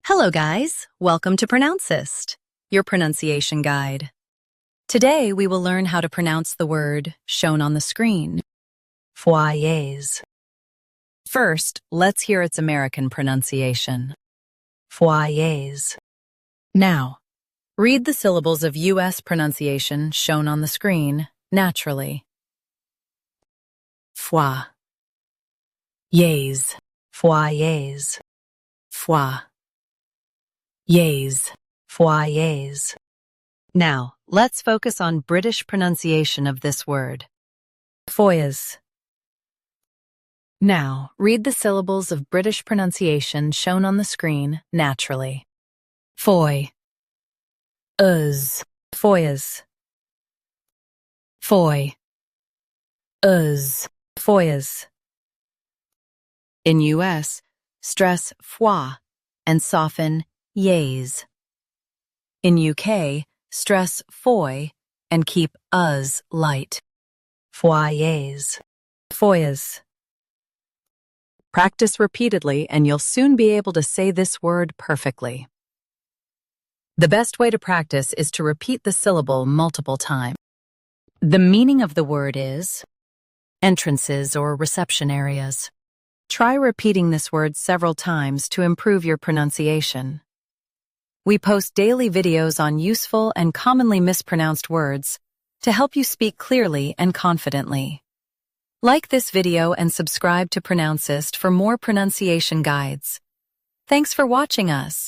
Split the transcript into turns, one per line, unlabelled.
Hello guys, welcome to Pronouncist, your pronunciation guide. Today we will learn how to pronounce the word shown on the screen, FOYERS. First, let's hear its American pronunciation, FOYERS. Now, read the syllables of U.S. pronunciation shown on the screen naturally. Foi, yes, FOYERS, foi. Yes, FOYERS. Now, let's focus on British pronunciation of this word. FOYERS. Now, read the syllables of British pronunciation shown on the screen naturally. Foy. FOYERS. Foy. FOYERS. In U.S., stress foi and soften yes. In UK, stress foy and keep us light. FOYERS. FOYERS. Practice repeatedly and you'll soon be able to say this word perfectly. The best way to practice is to repeat the syllable multiple times. The meaning of the word is entrances or reception areas. Try repeating this word several times to improve your pronunciation. We post daily videos on useful and commonly mispronounced words to help you speak clearly and confidently. Like this video and subscribe to Pronouncist for more pronunciation guides. Thanks for watching us.